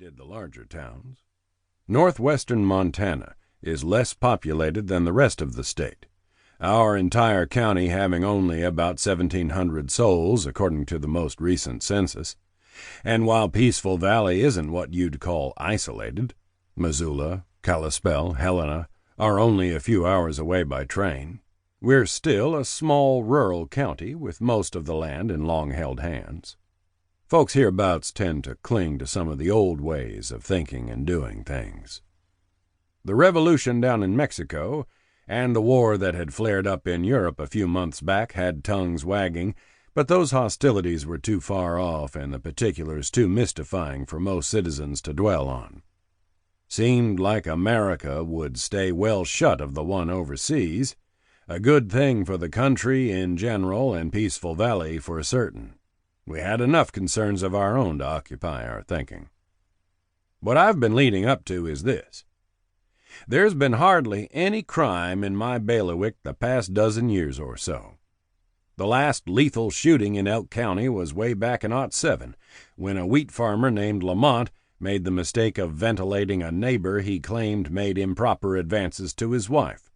did the larger towns. Northwestern Montana is less populated than the rest of the state, our entire county having only about 1,700 souls, according to the most recent census. And while Peaceful Valley isn't what you'd call isolated, Missoula, Kalispell, Helena are only a few hours away by train, we're still a small rural county with most of the land in long-held hands. Folks hereabouts tend to cling to some of the old ways of thinking and doing things. The revolution down in Mexico and the war that had flared up in Europe a few months back had tongues wagging, but those hostilities were too far off and the particulars too mystifying for most citizens to dwell on. Seemed like America would stay well shut of the one overseas, a good thing for the country in general and Peaceful Valley for certain. We had enough concerns of our own to occupy our thinking. What I've been leading up to is this. There's been hardly any crime in my bailiwick the past dozen years or so. The last lethal shooting in Elk County was way back in '07, when a wheat farmer named Lamont made the mistake of ventilating a neighbor he claimed made improper advances to his wife.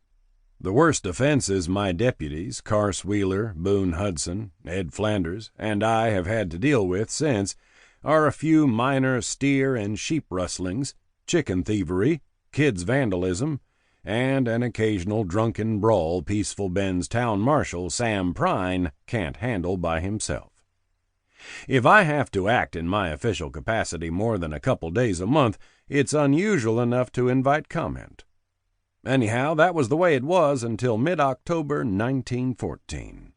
The worst offenses my deputies, Carse Wheeler, Boone Hudson, Ed Flanders, and I have had to deal with since are a few minor steer and sheep rustlings, chicken thievery, kids vandalism, and an occasional drunken brawl Peaceful Bend's town marshal, Sam Prine, can't handle by himself. If I have to act in my official capacity more than a couple days a month, it's unusual enough to invite comment. Anyhow, that was the way it was until mid-October 1914.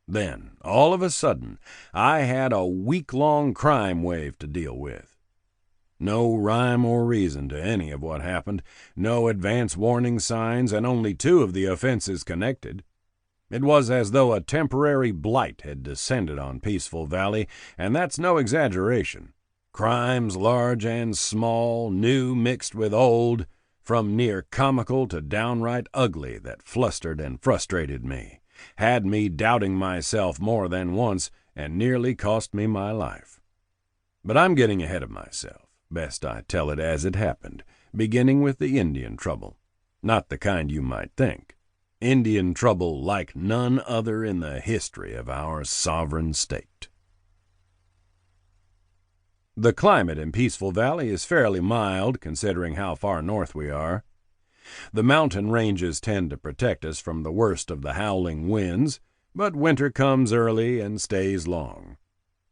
Then, all of a sudden, I had a week-long crime wave to deal with. No rhyme or reason to any of what happened, no advance warning signs, and only 2 of the offenses connected. It was as though a temporary blight had descended on Peaceful Valley, and that's no exaggeration. Crimes large and small, new mixed with old, from near comical to downright ugly, that flustered and frustrated me, had me doubting myself more than once, and nearly cost me my life. But I'm getting ahead of myself. Best I tell it as it happened, beginning with the Indian trouble. Not the kind you might think. Indian trouble like none other in the history of our sovereign state. The climate in Peaceful Valley is fairly mild, considering how far north we are. The mountain ranges tend to protect us from the worst of the howling winds, but winter comes early and stays long.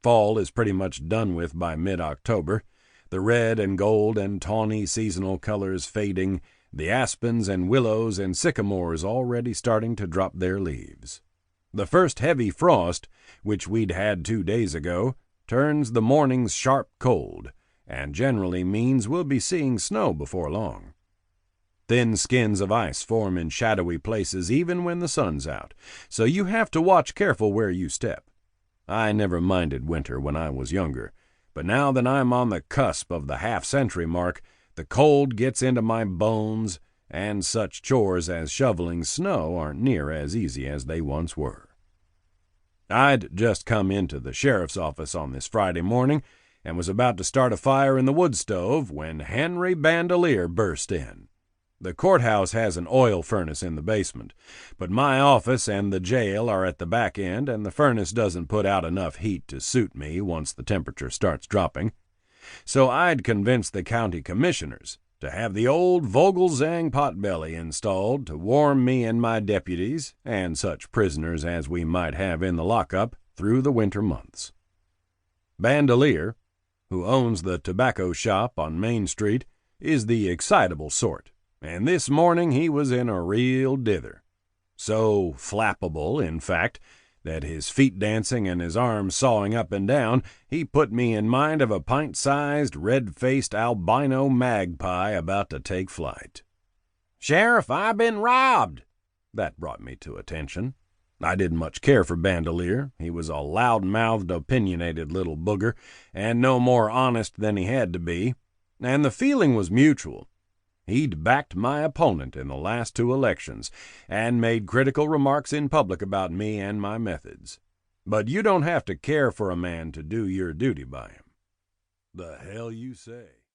Fall is pretty much done with by mid-October, the red and gold and tawny seasonal colors fading, the aspens and willows and sycamores already starting to drop their leaves. The first heavy frost, which we'd had 2 days ago, turns the mornings sharp cold, and generally means we'll be seeing snow before long. Thin skins of ice form in shadowy places even when the sun's out, so you have to watch careful where you step. I never minded winter when I was younger, but now that I'm on the cusp of the half-century mark, the cold gets into my bones, and such chores as shoveling snow aren't near as easy as they once were. I'd just come into the sheriff's office on this Friday morning and was about to start a fire in the wood stove when Henry Bandolier burst in. The courthouse has an oil furnace in the basement, but my office and the jail are at the back end, and the furnace doesn't put out enough heat to suit me once the temperature starts dropping. So I'd convinced the county commissioners to have the old Vogelzang potbelly installed to warm me and my deputies, and such prisoners as we might have in the lockup, through the winter months. Bandolier, who owns the tobacco shop on Main Street, is the excitable sort, and this morning he was in a real dither. So flappable, in fact, that his feet dancing and his arms sawing up and down, he put me in mind of a pint-sized, red-faced albino magpie about to take flight. "Sheriff, I've been robbed!" That brought me to attention. I didn't much care for Bandolier. He was a loud-mouthed, opinionated little booger, and no more honest than he had to be, and the feeling was mutual. He'd backed my opponent in the last 2 elections and made critical remarks in public about me and my methods. But you don't have to care for a man to do your duty by him. The hell you say.